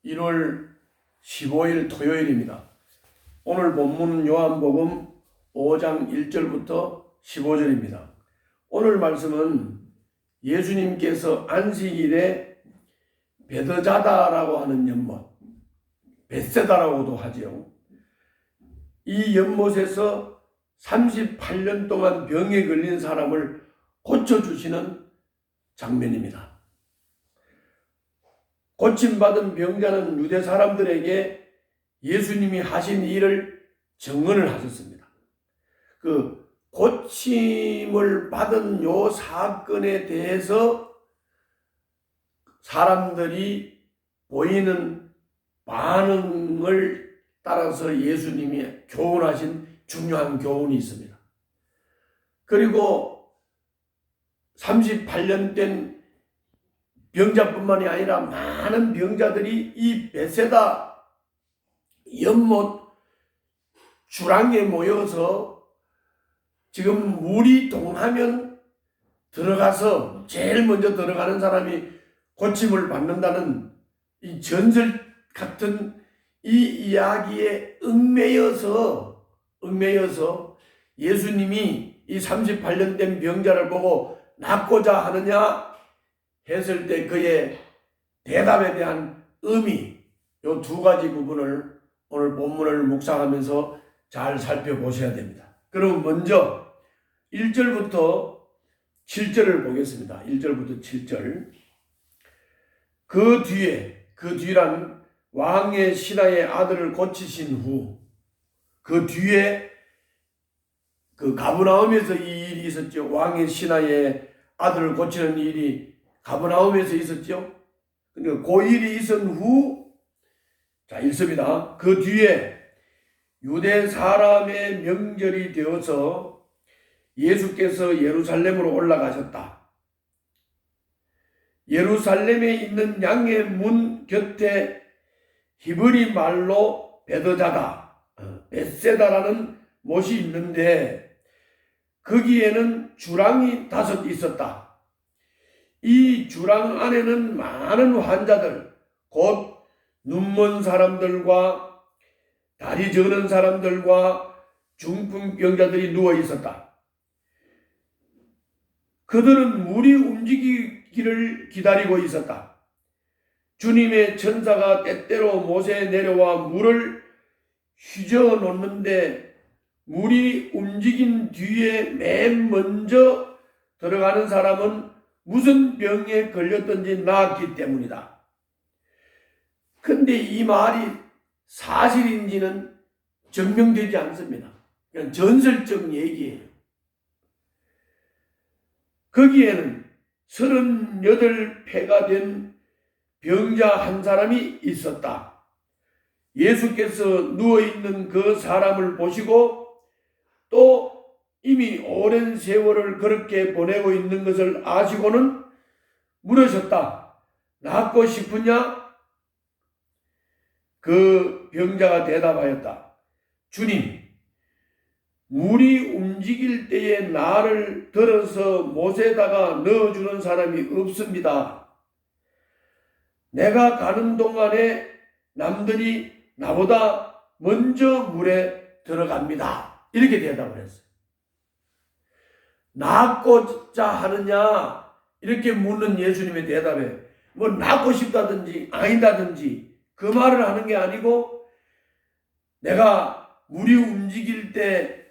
1월 15일 토요일입니다. 오늘 본문은 요한복음 5장 1절부터 15절입니다. 오늘 말씀은 예수님께서 안식일에 베드자다라고 하는 연못, 벳세다라고도 하죠. 이 연못에서 38년 동안 병에 걸린 사람을 고쳐주시는 장면입니다. 고침받은 병자는 유대 사람들에게 예수님이 하신 일을 증언을 하셨습니다. 그 고침을 받은 요 사건에 대해서 사람들이 보이는 반응을 따라서 예수님이 교훈하신 중요한 교훈이 있습니다. 그리고 38년 된 병자뿐만이 아니라 많은 병자들이 이 벳세다 연못 주랑에 모여서 지금 물이 동하면 들어가서 제일 먼저 들어가는 사람이 고침을 받는다는 이 전설 같은 이 이야기에 얽매여서 예수님이 이 38년 된 병자를 보고 낫고자 하느냐 했을 때 그의 대답에 대한 의미, 이 두 가지 부분을 오늘 본문을 묵상하면서 잘 살펴보셔야 됩니다. 그럼 먼저 1절부터 7절을 보겠습니다. 1절부터 7절. 그 뒤란 왕의 신하의 아들을 고치신 후, 그 뒤에 그 가버나움에서 이 일이 있었죠. 왕의 신하의 아들을 고치는 일이 가버나움에서 있었죠. 그러니까 그 일이 있은 후, 자, 읽습니다. 그 뒤에 유대 사람의 명절이 되어서 예수께서 예루살렘으로 올라가셨다. 예루살렘에 있는 양의 문 곁에 히브리 말로 베드자다, 벳세다라는 못이 있는데 거기에는 주랑이 5 있었다. 이 주랑 안에는 많은 환자들, 곧 눈먼 사람들과 다리 저는 사람들과 중풍병자들이 누워 있었다. 그들은 물이 움직이기를 기다리고 있었다. 주님의 천사가 때때로 못에 내려와 물을 휘저어 놓는데 물이 움직인 뒤에 맨 먼저 들어가는 사람은 무슨 병에 걸렸든지 나았기 때문이다. 근데 이 말이 사실인지는 증명되지 않습니다. 그냥 전설적 얘기예요. 거기에는 38폐가 된 병자 한 사람이 있었다. 예수께서 누워있는 그 사람을 보시고 또 이미 오랜 세월을 그렇게 보내고 있는 것을 아시고는 물으셨다. 낫고 싶으냐? 그 병자가 대답하였다. 주님, 물이 움직일 때에 나를 들어서 못에다가 넣어주는 사람이 없습니다. 내가 가는 동안에 남들이 나보다 먼저 물에 들어갑니다. 이렇게 대답을 했어요. 낫고자 하느냐? 이렇게 묻는 예수님의 대답에 뭐 낫고 싶다든지 아니다든지 그 말을 하는 게 아니고 내가 물이 움직일 때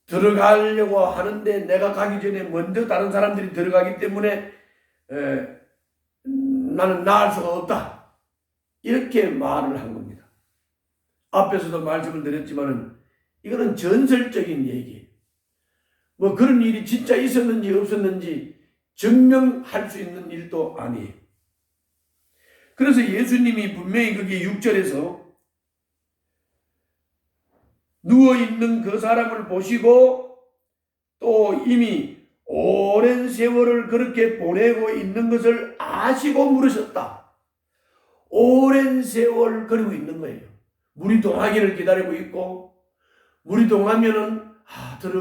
들어가려고 하는데 내가 가기 전에 먼저 다른 사람들이 들어가기 때문에 나는 나을 수가 없다. 이렇게 말을 한 겁니다. 앞에서도 말씀을 드렸지만은 이거는 전설적인 얘기예요. 뭐 그런 일이 진짜 있었는지 없었는지 증명할 수 있는 일도 아니에요. 그래서 예수님이 분명히 거기 6절에서 누워있는 그 사람을 보시고 또 이미 오랜 세월을 그렇게 보내고 있는 것을 아시고 물으셨다. 오랜 세월 그러고 있는 거예요. 물이 동하기를 기다리고 있고 물이 동하면은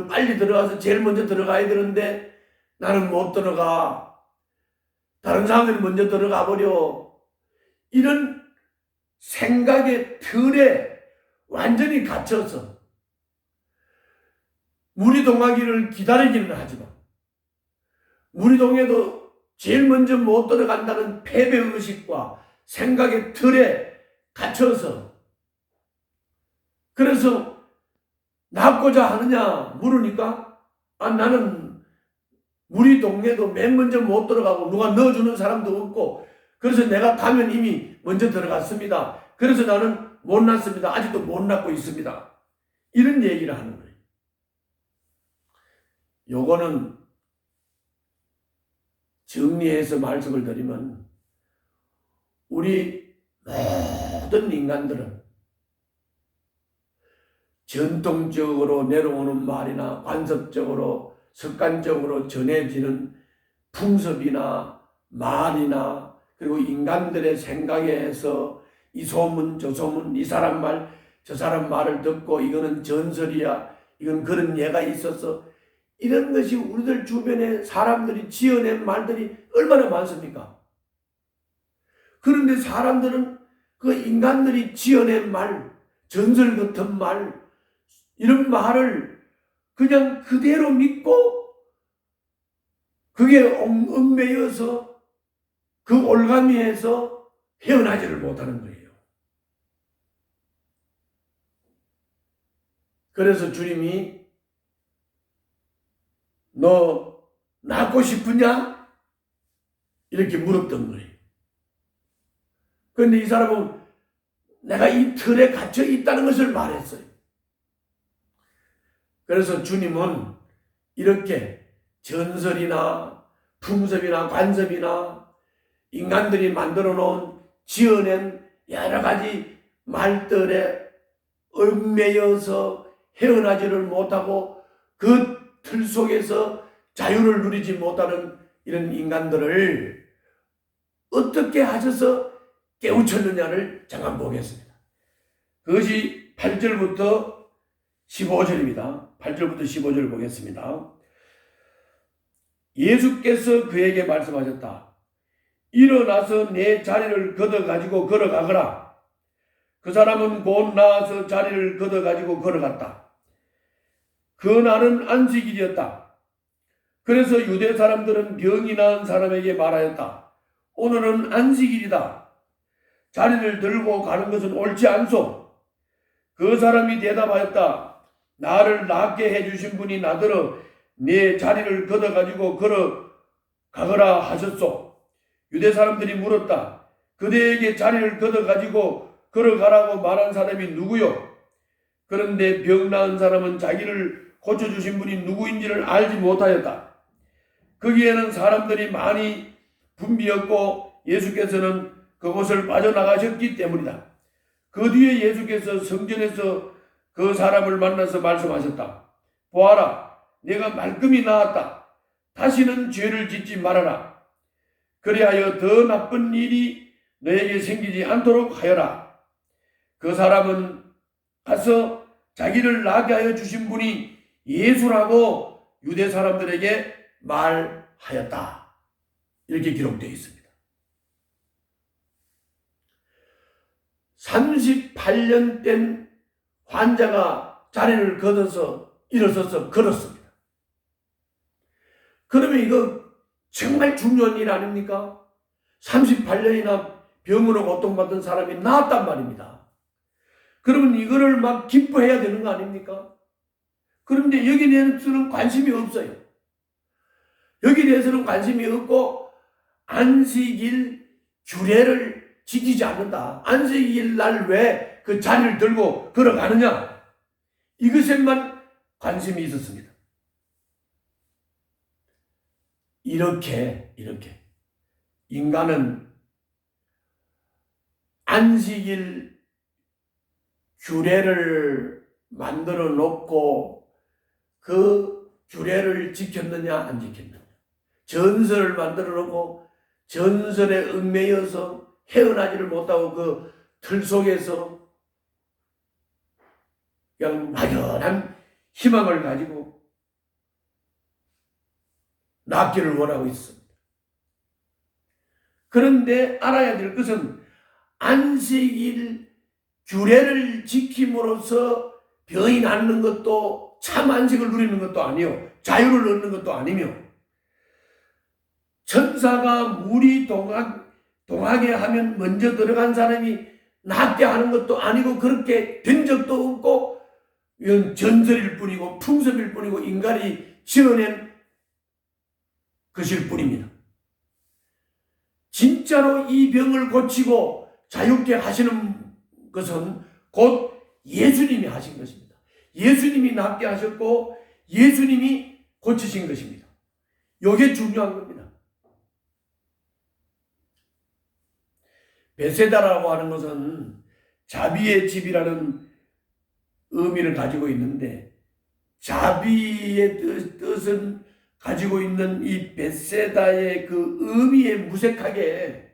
빨리 들어가서 제일 먼저 들어가야 되는데 나는 못 들어가. 다른 사람들이 먼저 들어가 버려. 이런 생각의 틀에 완전히 갇혀서 물이 동하기를 기다리기는 하지만 물이 동해도 제일 먼저 못 들어간다는 패배의식과 생각의 틀에 갇혀서 그래서 낫고자 하느냐 물으니까 나는 물이 동해도 맨 먼저 못 들어가고 누가 넣어주는 사람도 없고 그래서 내가 가면 이미 먼저 들어갔습니다. 그래서 나는 못 났습니다. 아직도 못 났고 있습니다. 이런 얘기를 하는 거예요. 요거는 정리해서 말씀을 드리면 우리 모든 인간들은 전통적으로 내려오는 말이나 관습적으로 습관적으로 전해지는 풍습이나 말이나 그리고 인간들의 생각에서 이 소문 저 소문 이 사람 말 저 사람 말을 듣고 이거는 전설이야 이건 그런 예가 있어서 이런 것이 우리들 주변에 사람들이 지어낸 말들이 얼마나 많습니까? 그런데 사람들은 그 인간들이 지어낸 말 전설 같은 말 이런 말을 그냥 그대로 믿고 그게 얽매여서 그 올가미에서 헤어나지를 못하는 거예요. 그래서 주님이 너 낫고 싶으냐? 이렇게 물었던 거예요. 그런데 이 사람은 내가 이 틀에 갇혀 있다는 것을 말했어요. 그래서 주님은 이렇게 전설이나 풍습이나 관습이나 인간들이 만들어 놓은 지어낸 여러 가지 말들에 얽매여서 헤어나지를 못하고 그 틀 속에서 자유를 누리지 못하는 이런 인간들을 어떻게 하셔서 깨우쳤느냐를 잠깐 보겠습니다. 그것이 8절부터 15절입니다. 8절부터 15절 보겠습니다. 예수께서 그에게 말씀하셨다. 일어나서 내 자리를 걷어가지고 걸어가거라. 그 사람은 곧 나와서 자리를 걷어가지고 걸어갔다. 그날은 안식일이었다. 그래서 유대 사람들은 병이 나은 사람에게 말하였다. 오늘은 안식일이다. 자리를 들고 가는 것은 옳지 않소. 그 사람이 대답하였다. 나를 낫게 해주신 분이 나더러 내 자리를 걷어가지고 걸어가거라 하셨소. 유대 사람들이 물었다. 그대에게 자리를 걷어가지고 걸어가라고 말한 사람이 누구요? 그런데 병 나은 사람은 자기를 고쳐주신 분이 누구인지를 알지 못하였다. 거기에는 사람들이 많이 붐비었고 예수께서는 그곳을 빠져나가셨기 때문이다. 그 뒤에 예수께서 성전에서 그 사람을 만나서 말씀하셨다. 보아라, 내가 말끔히 나았다. 다시는 죄를 짓지 말아라. 그리하여 더 나쁜 일이 너에게 생기지 않도록 하여라. 그 사람은 가서 자기를 나게 하여 주신 분이 예수라고 유대 사람들에게 말하였다. 이렇게 기록되어 있습니다. 38년 된 환자가 자리를 걷어서 일어서서 걸었습니다. 그러면 이거 정말 중요한 일 아닙니까? 38년이나 병으로 고통받던 사람이 나았단 말입니다. 그러면 이거를 막 기뻐해야 되는 거 아닙니까? 그런데 여기에 대해서는 관심이 없어요. 여기에 대해서는 관심이 없고 안식일 규례를 지키지 않는다. 안식일 날 왜 그 자리를 들고 걸어가느냐? 이것에만 관심이 있었습니다. 이렇게 인간은 안식일 규례를 만들어 놓고 그 규례를 지켰느냐 안 지켰느냐, 전설을 만들어 놓고 전설에 얽매여서 헤어나지를 못하고 그 틀 속에서 그냥 막연한 희망을 가지고 낫기를 원하고 있습니다. 그런데 알아야 될 것은 안식일 규례를 지킴으로써 병이 낫는 것도 참 안식을 누리는 것도 아니요, 자유를 얻는 것도 아니며, 천사가 물이 동하게 하면 먼저 들어간 사람이 낫게 하는 것도 아니고 그렇게 된 적도 없고, 이건 전설일 뿐이고 풍습일 뿐이고 인간이 지어낸 것일 뿐입니다. 진짜로 이 병을 고치고 자유케 하시는 것은 곧 예수님이 하신 것입니다. 예수님이 낫게 하셨고 예수님이 고치신 것입니다. 이게 중요한 겁니다. 베세다라고 하는 것은 자비의 집이라는 의미를 가지고 있는데, 자비의 뜻은 가지고 있는 이 베세다의 그 의미에 무색하게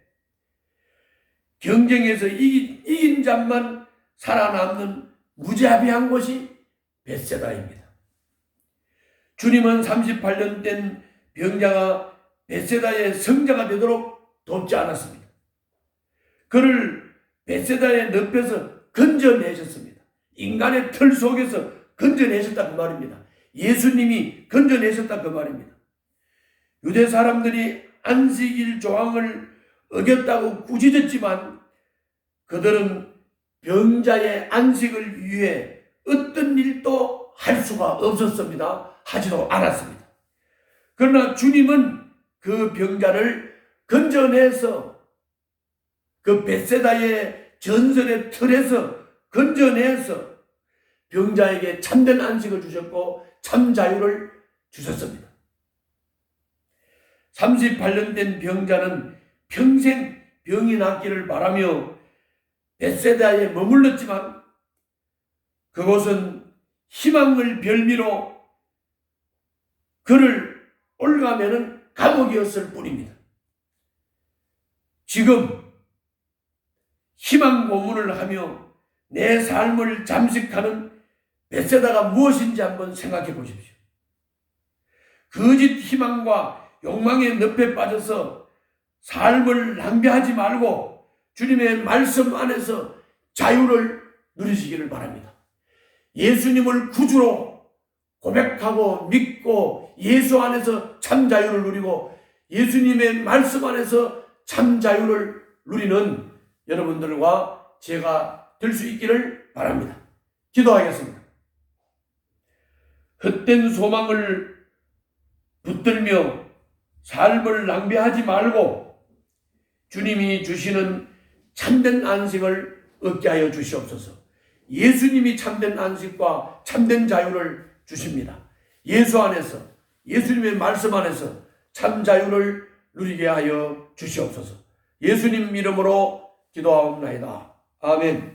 경쟁에서 이긴 자만 살아남는 무자비한 곳이 베세다입니다. 주님은 38년 된 병자가 베세다의 성자가 되도록 돕지 않았습니다. 그를 베세다의 늪에서 건져내셨습니다. 인간의 틀 속에서 건져내셨다 그 말입니다. 예수님이 건져내셨다 그 말입니다. 유대 사람들이 안식일 조항을 어겼다고 꾸짖었지만 그들은 병자의 안식을 위해 어떤 일도 할 수가 없었습니다. 하지도 않았습니다. 그러나 주님은 그 병자를 건져내서 그 벳세다의 전설의 틀에서 건져내서 병자에게 참된 안식을 주셨고 참 자유를 주셨습니다. 38년 된 병자는 평생 병이 낫기를 바라며 벳세다에 머물렀지만 그곳은 희망을 별미로 그를 올가매는 감옥이었을 뿐입니다. 지금 희망 고문을 하며 내 삶을 잠식하는 벳세다가 무엇인지 한번 생각해 보십시오. 거짓 희망과 욕망의 늪에 빠져서 삶을 낭비하지 말고 주님의 말씀 안에서 자유를 누리시기를 바랍니다. 예수님을 구주로 고백하고 믿고 예수 안에서 참 자유를 누리고 예수님의 말씀 안에서 참 자유를 누리는 여러분들과 제가 될 수 있기를 바랍니다. 기도하겠습니다. 헛된 소망을 붙들며 삶을 낭비하지 말고 주님이 주시는 참된 안식을 얻게 하여 주시옵소서. 예수님이 참된 안식과 참된 자유를 주십니다. 예수 안에서, 예수님의 말씀 안에서 참 자유를 누리게 하여 주시옵소서. 예수님 이름으로 기도하옵나이다. 아멘.